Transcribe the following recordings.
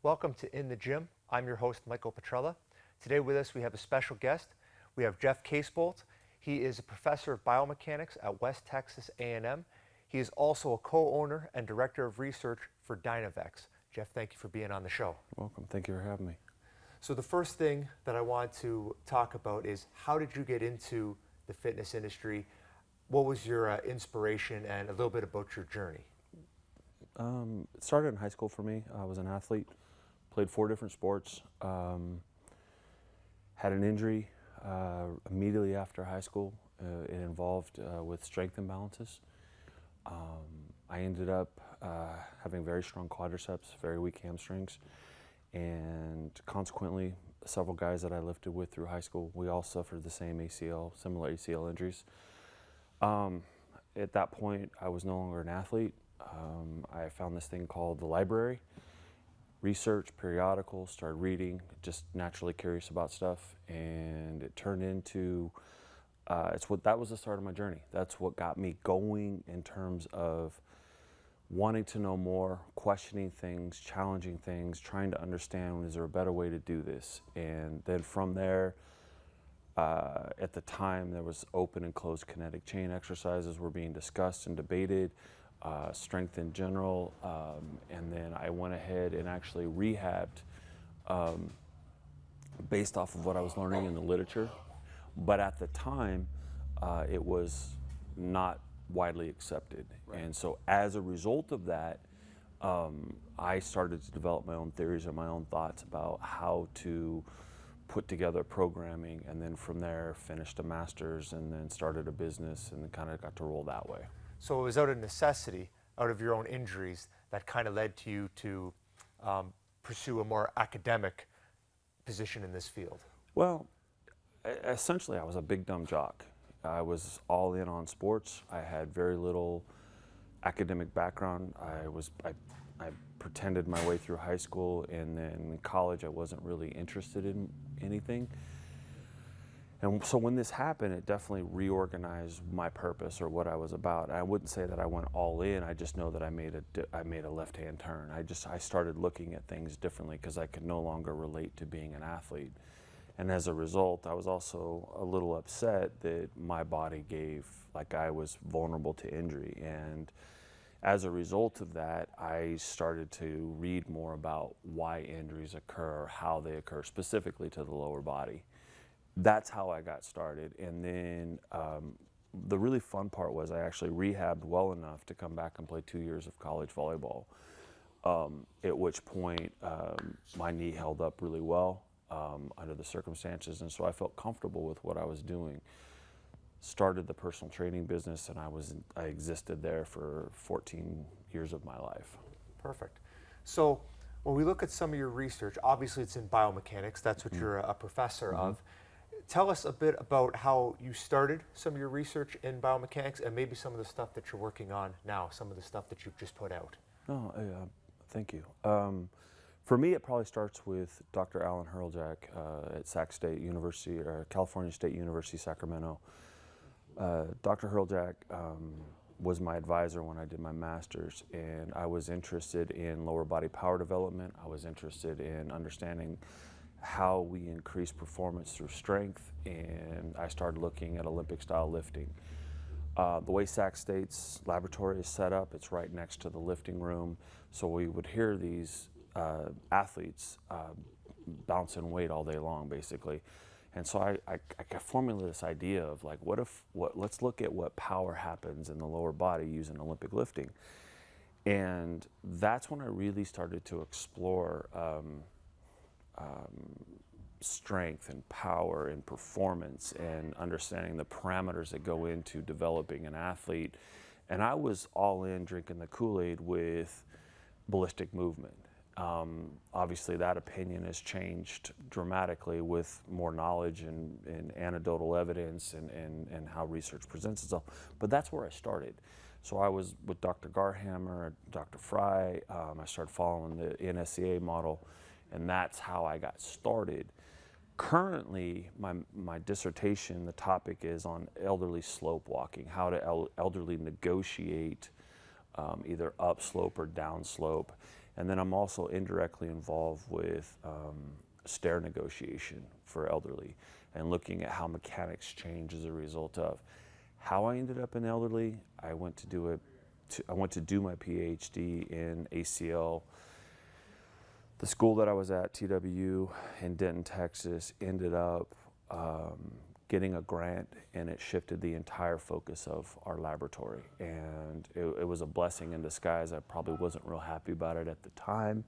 Welcome to In the Gym. I'm your host, Michael Petrella. Today with us, we have a special guest. We have Jeff Casebolt. He is a professor of biomechanics at West Texas A&M. He is also a co-owner and director of research for Dynavec. Jeff, thank you for being on the show. Welcome. Thank you for having me. So the first thing that I want to talk about is how did you get into the fitness industry? What was your inspiration, and a little bit about your journey? It started in high school for me. I was an athlete, played 4 different sports, had an injury immediately after high school. It involved with strength imbalances. I ended up having very strong quadriceps, very weak hamstrings, and consequently, several guys that I lifted with through high school, we all suffered the same similar ACL injuries. At that point, I was no longer an athlete. I found this thing called the library, research, periodicals, started reading, just naturally curious about stuff, and it turned into, that was the start of my journey. That's what got me going in terms of wanting to know more, questioning things, challenging things, trying to understand, is there a better way to do this? And then from there, at the time, there was open and closed kinetic chain exercises were being discussed and debated, strength in general, and then I went ahead and actually rehabbed based off of what I was learning in the literature. But at the time, it was not widely accepted. Right. And so as a result of that, I started to develop my own theories and my own thoughts about how to put together programming, and then from there finished a master's and then started a business and kind of got to roll that way. So it was out of necessity, out of your own injuries, that kind of led to you to pursue a more academic position in this field? Well, essentially I was a big dumb jock. I was all in on sports. I had very little academic background. I pretended my way through high school, and then in college I wasn't really interested in anything. And so when this happened, it definitely reorganized my purpose or what I was about. I wouldn't say that I went all in. I just know that I made a left-hand turn. I started looking at things differently because I could no longer relate to being an athlete. And as a result, I was also a little upset that my body I was vulnerable to injury. And as a result of that, I started to read more about why injuries occur, how they occur, specifically to the lower body. That's how I got started. And then the really fun part was I actually rehabbed well enough to come back and play 2 years of college volleyball, at which point my knee held up really well under the circumstances, and so I felt comfortable with what I was doing. Started the personal training business, and I existed there for 14 years of my life. Perfect. So when we look at some of your research, obviously it's in biomechanics, that's what you're a professor of. Tell us a bit about how you started some of your research in biomechanics, and maybe some of the stuff that you're working on now, some of the stuff that you've just put out. Oh, thank you. For me, it probably starts with Dr. Alan Hurljack at Sac State University, or California State University, Sacramento. Dr. Hurljack was my advisor when I did my master's, and I was interested in lower body power development. I was interested in understanding how we increase performance through strength, and I started looking at Olympic style lifting. The way Sac State's laboratory is set up, it's right next to the lifting room, so we would hear these athletes bouncing weight all day long, basically. And so I formulated this idea of let's look at what power happens in the lower body using Olympic lifting. And that's when I really started to explore strength and power and performance and understanding the parameters that go into developing an athlete. And I was all in drinking the Kool-Aid with ballistic movement. Obviously that opinion has changed dramatically with more knowledge and anecdotal evidence and how research presents itself, but that's where I started. So I was with Dr. Garhammer, Dr. Fry, I started following the NSCA model, and that's how I got started. Currently, my dissertation, the topic is on elderly slope walking, how to elderly negotiate either upslope or downslope. And then I'm also indirectly involved with stair negotiation for elderly and looking at how mechanics change as a result of. How I ended up in elderly, I went to do my PhD in ACL. The school that I was at, TWU, in Denton, Texas, ended up getting a grant, and it shifted the entire focus of our laboratory. And it was a blessing in disguise. I probably wasn't real happy about it at the time,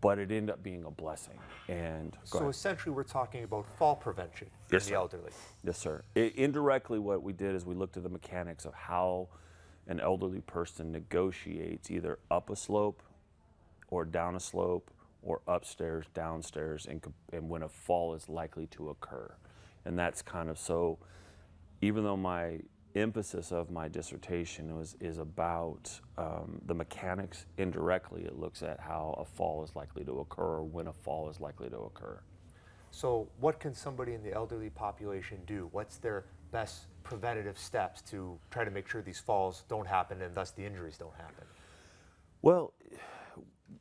but it ended up being a blessing. And So essentially we're talking about fall prevention Yes, in sir. the elderly. Yes, sir. Indirectly, what we did is we looked at the mechanics of how an elderly person negotiates either up a slope or down a slope or upstairs, downstairs, and when a fall is likely to occur. And that's kind of, so even though my emphasis of my dissertation is about the mechanics, indirectly it looks at how a fall is likely to occur or when a fall is likely to occur. So what can somebody in the elderly population do? What's their best preventative steps to try to make sure these falls don't happen and thus the injuries don't happen? Well,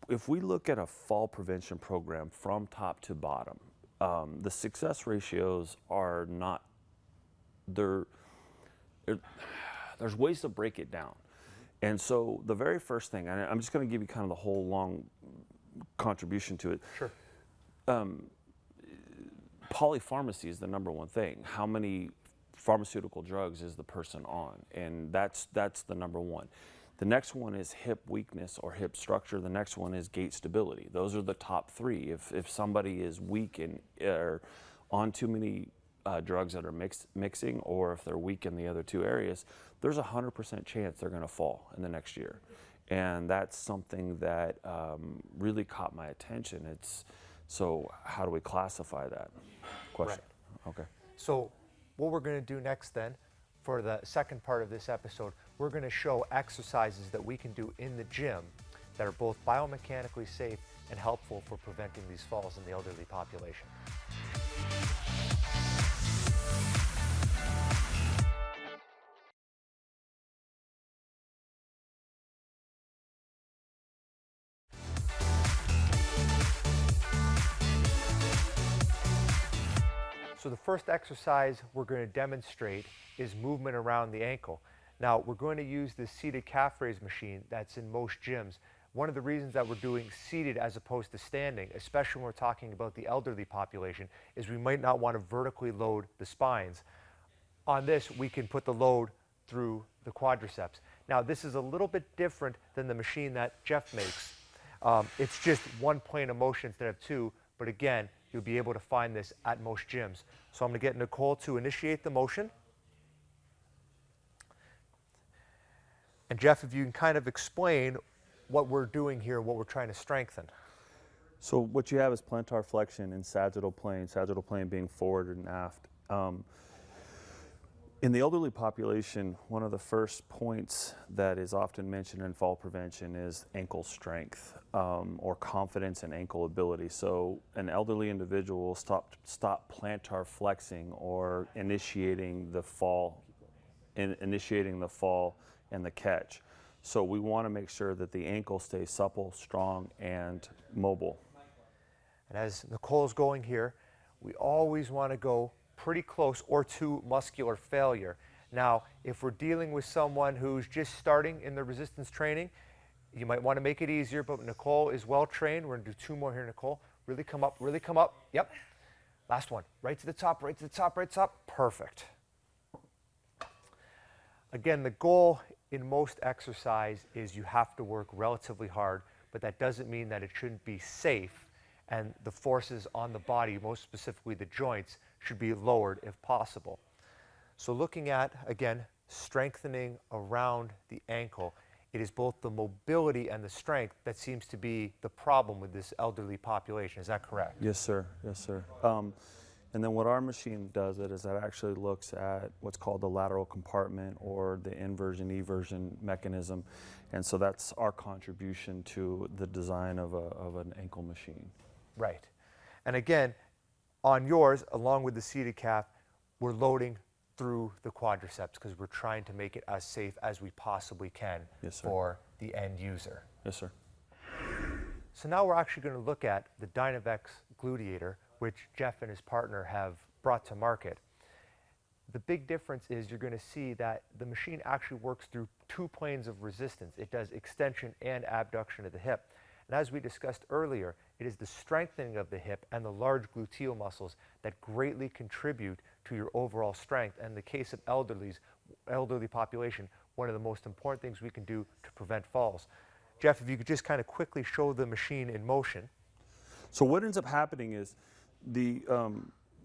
if we look at a fall prevention program from top to bottom, the success ratios are not, there's ways to break it down. And so the very first thing, and I'm just going to give you kind of the whole long contribution to it. Sure. Polypharmacy is the number one thing. How many pharmaceutical drugs is the person on? And that's the number one. The next one is hip weakness or hip structure. The next one is gait stability. Those are the top three. If somebody is weak and are on too many drugs that are mixing, or if they're weak in the other two areas, there's a 100% chance they're going to fall in the next year. And that's something that really caught my attention. So how do we classify that? Question. Right. Okay. So what we're going to do next then, for the second part of this episode, we're going to show exercises that we can do in the gym that are both biomechanically safe and helpful for preventing these falls in the elderly population. So the first exercise we're going to demonstrate is movement around the ankle. Now we're going to use this seated calf raise machine that's in most gyms. One of the reasons that we're doing seated as opposed to standing, especially when we're talking about the elderly population, is we might not want to vertically load the spines. On this, we can put the load through the quadriceps. Now this is a little bit different than the machine that Jeff makes. It's just one plane of motion instead of two, but again, you'll be able to find this at most gyms. So I'm going to get Nicole to initiate the motion. And Jeff, if you can kind of explain what we're doing here, what we're trying to strengthen. So what you have is plantar flexion and sagittal plane being forward and aft. In the elderly population, one of the first points that is often mentioned in fall prevention is ankle strength or confidence in ankle ability. So an elderly individual will stop plantar flexing or initiating the fall and the catch. So we want to make sure that the ankle stays supple, strong, and mobile. And as Nicole's going here, we always want to go pretty close or to muscular failure. Now, if we're dealing with someone who's just starting in the resistance training, you might want to make it easier, but Nicole is well trained. We're going to do two more here, Nicole. Really come up, really come up. Yep. Last one. Right to the top, right to the top, right to the top. Perfect. Again, the goal in most exercise is you have to work relatively hard, but that doesn't mean that it shouldn't be safe, and the forces on the body, most specifically the joints, should be lowered if possible. So looking at, again, strengthening around the ankle, it is both the mobility and the strength that seems to be the problem with this elderly population. Is that correct? Yes, sir. Yes, sir. And then what our machine does is it actually looks at what's called the lateral compartment or the inversion eversion mechanism. And so that's our contribution to the design of an ankle machine. Right. And again, on yours, along with the seated calf, we're loading through the quadriceps because we're trying to make it as safe as we possibly can Yes, sir. for the end user. Yes, sir. So now we're actually going to look at the Dynavec Gluteator, which Jeff and his partner have brought to market. The big difference is you're going to see that the machine actually works through two planes of resistance. It does extension and abduction of the hip. And as we discussed earlier, it is the strengthening of the hip and the large gluteal muscles that greatly contribute to your overall strength. And in the case of elderly population, one of the most important things we can do to prevent falls. Jeff, if you could just kind of quickly show the machine in motion. So what ends up happening is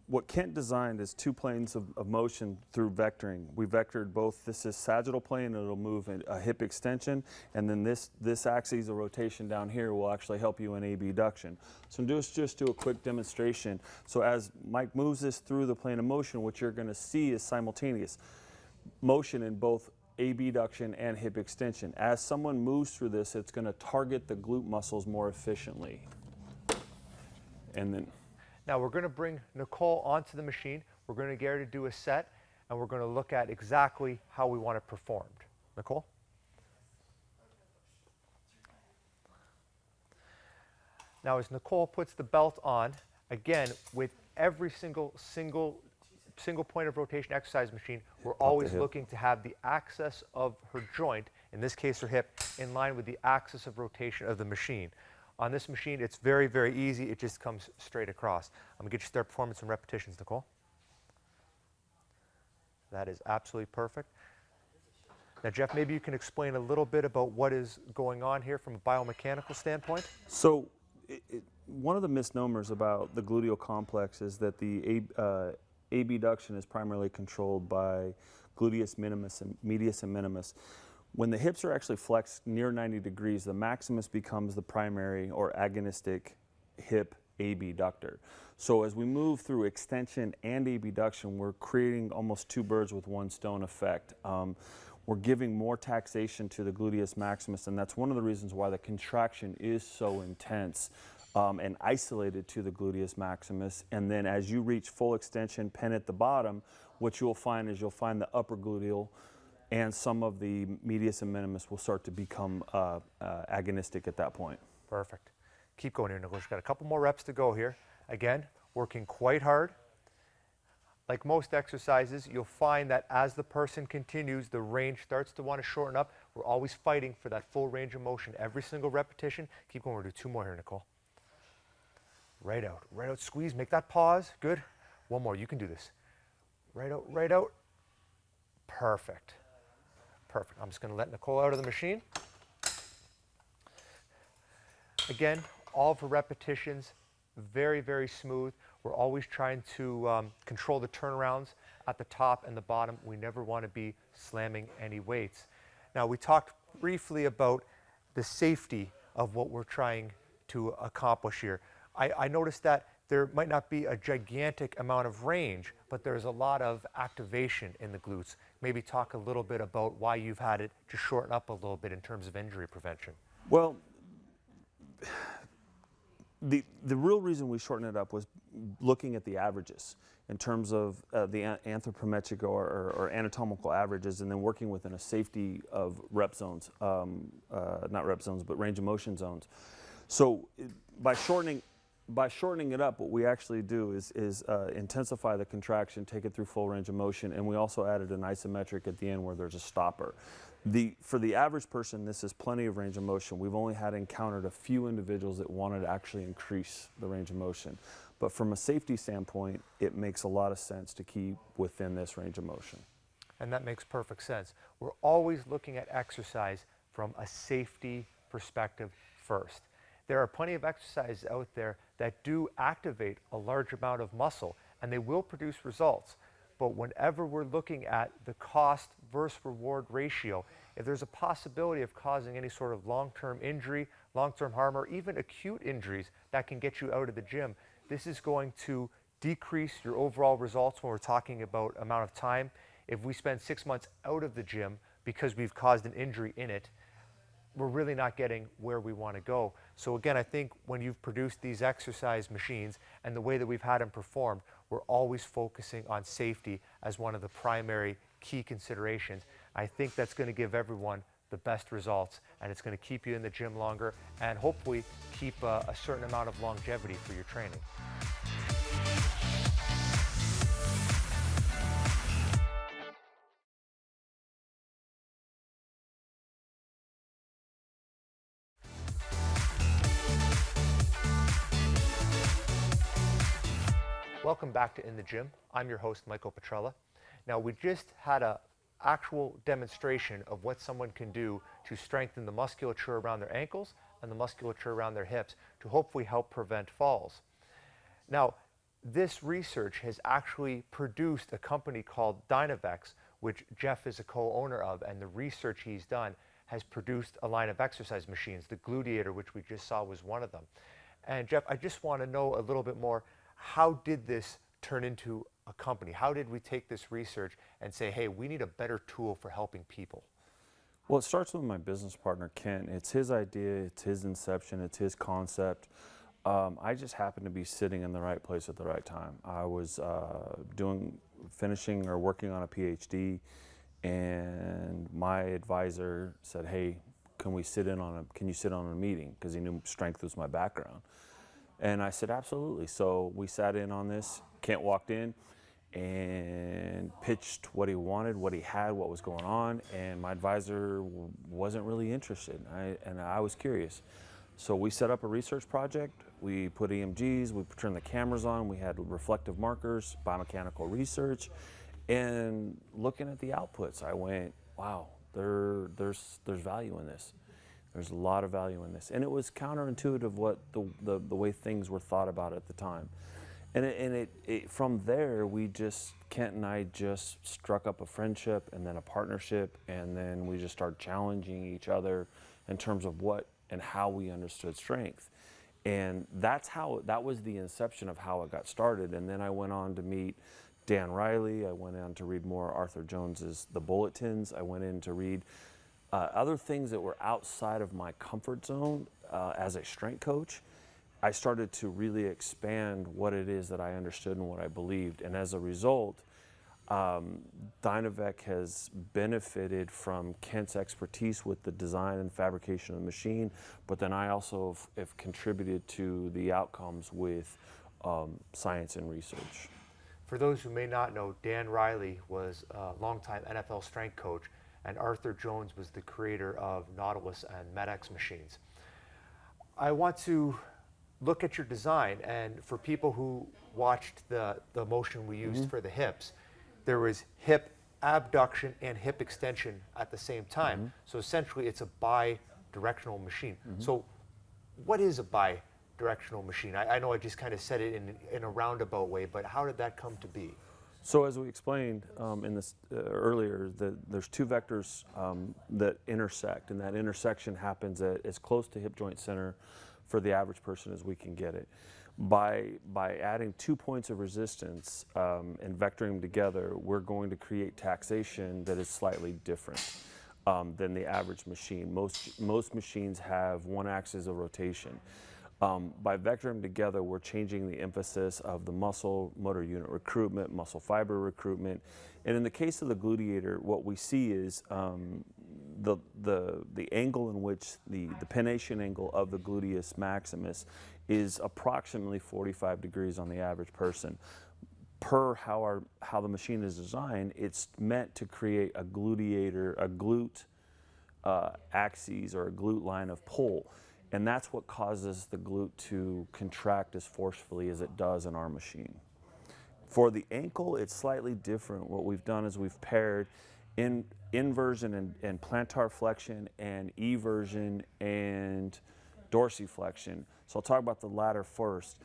what Kent designed is two planes of motion through vectoring. We vectored both. This is sagittal plane, and it'll move a hip extension, and then this axis of rotation down here will actually help you in abduction. So just do a quick demonstration. So as Mike moves this through the plane of motion, what you're going to see is simultaneous motion in both abduction and hip extension. As someone moves through this, it's going to target the glute muscles more efficiently. And then now we're going to bring Nicole onto the machine. We're going to get her to do a set, and we're going to look at exactly how we want it performed. Nicole? Now as Nicole puts the belt on, again, with every single point of rotation exercise machine, we're always looking to have the axis of her joint, in this case her hip, in line with the axis of rotation of the machine. On this machine, it's very, very easy. It just comes straight across. I'm going to get you to start performing some repetitions, Nicole. That is absolutely perfect. Now, Jeff, maybe you can explain a little bit about what is going on here from a biomechanical standpoint. So one of the misnomers about the gluteal complex is that the abduction is primarily controlled by gluteus minimus and medius and minimus. When the hips are actually flexed near 90 degrees, the maximus becomes the primary or agonistic hip abductor. So as we move through extension and abduction, we're creating almost two birds with one stone effect. We're giving more taxation to the gluteus maximus, and that's one of the reasons why the contraction is so intense and isolated to the gluteus maximus. And then as you reach full extension, pen at the bottom, what you'll find is you'll find the upper gluteal and some of the medius and minimus will start to become agonistic at that point. Perfect. Keep going here, Nicholas. We've got a couple more reps to go here. Again, working quite hard. Like most exercises, you'll find that as the person continues, the range starts to want to shorten up. We're always fighting for that full range of motion every single repetition. Keep going. We'll do two more here, Nicole. Right out, squeeze, make that pause. Good. One more, you can do this. Right out. Perfect. Perfect. I'm just going to let Nicole out of the machine. Again, all of her repetitions, very, very smooth. We're always trying to control the turnarounds at the top and the bottom. We never want to be slamming any weights. Now, we talked briefly about the safety of what we're trying to accomplish here. I noticed that there might not be a gigantic amount of range, but there's a lot of activation in the glutes. Maybe talk a little bit about why you've had it to shorten up a little bit in terms of injury prevention. Well, the real reason we shortened it up was looking at the averages in terms of the anthropometric or anatomical averages, and then working within a safety of rep zones, not rep zones, but range of motion zones. So by shortening it up, what we actually do is intensify the contraction, take it through full range of motion, and we also added an isometric at the end where there's a stopper. For the average person, this is plenty of range of motion. We've only encountered a few individuals that wanted to actually increase the range of motion. But from a safety standpoint, it makes a lot of sense to keep within this range of motion. And that makes perfect sense. We're always looking at exercise from a safety perspective first. There are plenty of exercises out there that do activate a large amount of muscle, and they will produce results. But whenever we're looking at the cost versus reward ratio, if there's a possibility of causing any sort of long-term injury, long-term harm, or even acute injuries that can get you out of the gym, this is going to decrease your overall results when we're talking about amount of time. If we spend 6 months out of the gym because we've caused an injury in it, we're really not getting where we want to go. So again, I think when you've produced these exercise machines and the way that we've had them performed, we're always focusing on safety as one of the primary key considerations. I think that's going to give everyone the best results, and it's going to keep you in the gym longer and hopefully keep a certain amount of longevity for your training. Welcome back to In the Gym. I'm your host, Michael Petrella. Now, we just had an actual demonstration of what someone can do to strengthen the musculature around their ankles and the musculature around their hips to hopefully help prevent falls. Now, this research has actually produced a company called Dynavec, which Jeff is a co-owner of, and the research he's done has produced a line of exercise machines. The Gluteator, which we just saw, was one of them. And Jeff, I just want to know a little bit more. How did this turn into a company? How did we take this research and say, hey, we need a better tool for helping people? Well, it starts with my business partner, Kent. It's his idea, it's his inception, it's his concept. I just happened to be sitting in the right place at the right time. I was finishing or working on a PhD, and my advisor said, hey, can you sit in on a meeting? Because he knew strength was my background. And I said, absolutely. So we sat in on this. Kent walked in and pitched what he wanted, what he had, what was going on, and my advisor wasn't really interested, and I was curious. So we set up a research project. We put EMGs, we turned the cameras on, we had reflective markers, biomechanical research, and looking at the outputs, I went, wow, there's value in this. There's a lot of value in this. And it was counterintuitive what the way things were thought about at the time. And from there, Kent and I just struck up a friendship and then a partnership, and then we just started challenging each other in terms of what and how we understood strength. And that was the inception of how it got started. And then I went on to meet Dan Riley. I went on to read more Arthur Jones's The Bulletins. I went in to read other things that were outside of my comfort zone as a strength coach. I started to really expand what it is that I understood and what I believed. And as a result, Dynavec has benefited from Kent's expertise with the design and fabrication of the machine, but then I also have contributed to the outcomes with science and research. For those who may not know, Dan Riley was a longtime NFL strength coach, and Arthur Jones was the creator of Nautilus and MedX machines. I want to look at your design, and for people who watched the motion we used for the hips, there was hip abduction and hip extension at the same time. So essentially it's a bi-directional machine. So what is a bi-directional machine? I know I just kind of said it in a roundabout way, but how did that come to be? So as we explained in this earlier, there's two vectors that intersect, and that intersection happens at as close to hip joint center for the average person as we can get it. By adding 2 points of resistance and vectoring them together, we're going to create taxation that is slightly different than the average machine. Most machines have one axis of rotation. By vectoring them together, we're changing the emphasis of the muscle, motor unit recruitment, muscle fiber recruitment. And in the case of the Gluteator, what we see is the angle in which the pennation angle of the gluteus maximus is approximately 45 degrees on the average person. Per how the machine is designed, it's meant to create a Gluteator, a glute axis or a glute line of pull. And that's what causes the glute to contract as forcefully as it does in our machine. For the ankle, it's slightly different. What we've done is we've paired inversion and plantar flexion and eversion and dorsiflexion. So I'll talk about the latter first.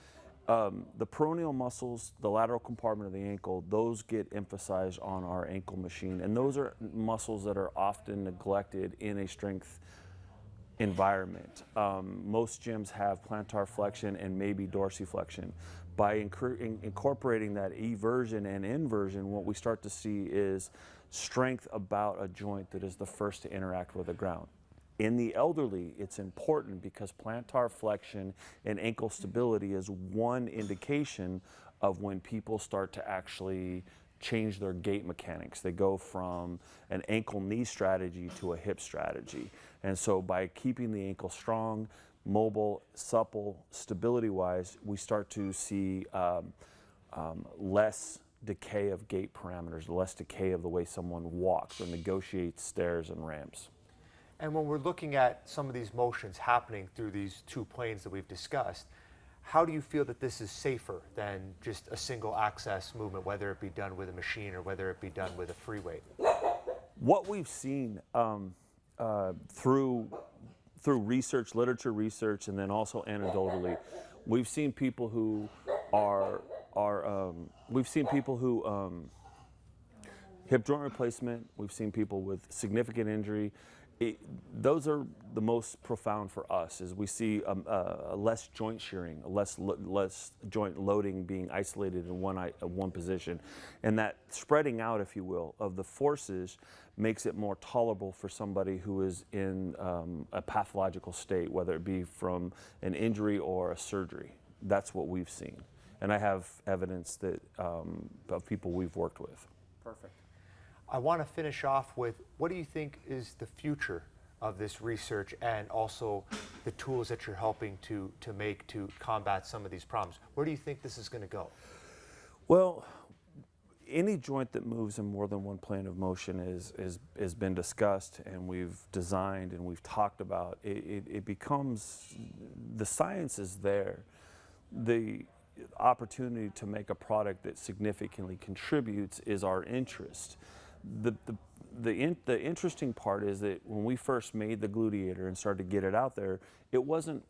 The peroneal muscles, the lateral compartment of the ankle, those get emphasized on our ankle machine. And those are muscles that are often neglected in a strength environment. Most gyms have plantar flexion and maybe dorsiflexion. By incorporating that eversion and inversion, what we start to see is strength about a joint that is the first to interact with the ground. In the elderly, it's important because plantar flexion and ankle stability is one indication of when people start to actually change their gait mechanics. They go from an ankle-knee strategy to a hip strategy. And so by keeping the ankle strong, mobile, supple, stability-wise, we start to see less decay of gait parameters, less decay of the way someone walks or negotiates stairs and ramps. And when we're looking at some of these motions happening through these two planes that we've discussed, how do you feel that this is safer than just a single access movement, whether it be done with a machine or whether it be done with a free weight? What we've seen through research, literature research, and then also anecdotally, we've seen people who hip joint replacement. We've seen people with significant injury. Those are the most profound for us, is we see a less joint shearing, less joint loading being isolated in one position. And that spreading out, if you will, of the forces makes it more tolerable for somebody who is in a pathological state, whether it be from an injury or a surgery. That's what we've seen. And I have evidence that of people we've worked with. Perfect. I want to finish off with, what do you think is the future of this research and also the tools that you're helping to make to combat some of these problems? Where do you think this is going to go? Well, any joint that moves in more than one plane of motion has been discussed, and we've designed and we've talked about. It becomes, the science is there. The opportunity to make a product that significantly contributes is our interest. The interesting part is that when we first made the Gluteator and started to get it out there, it wasn't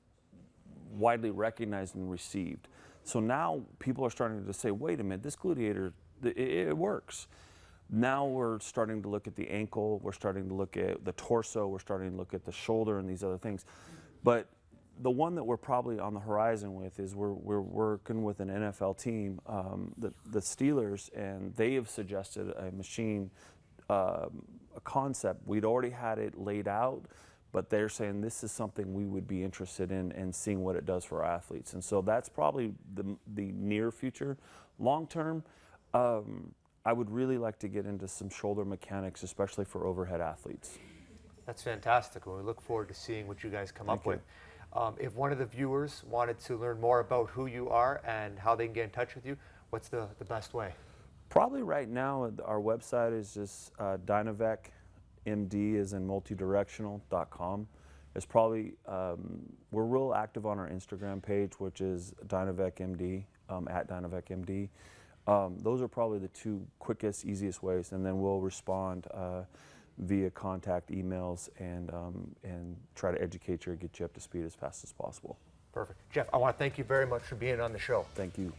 widely recognized and received. So now people are starting to say, wait a minute, this Gluteator, it works. Now we're starting to look at the ankle, we're starting to look at the torso, we're starting to look at the shoulder and these other things. But the one that we're probably on the horizon with is we're working with an NFL team, the Steelers, and they have suggested a machine, a concept. We'd already had it laid out, but they're saying this is something we would be interested in and seeing what it does for our athletes. And so that's probably the near future. Long term, I would really like to get into some shoulder mechanics, especially for overhead athletes. That's fantastic. We look forward to seeing what you guys come up with. If one of the viewers wanted to learn more about who you are and how they can get in touch with you, what's the best way? Probably right now, our website is just Dynavec, MD as in multidirectional.com. It's probably, we're real active on our Instagram page, which is Dynavec MD, at Dynavec MD. Those are probably the two quickest, easiest ways, and then we'll respond via contact emails and try to educate you or get you up to speed as fast as possible. Perfect. Jeff, I want to thank you very much for being on the show. Thank you.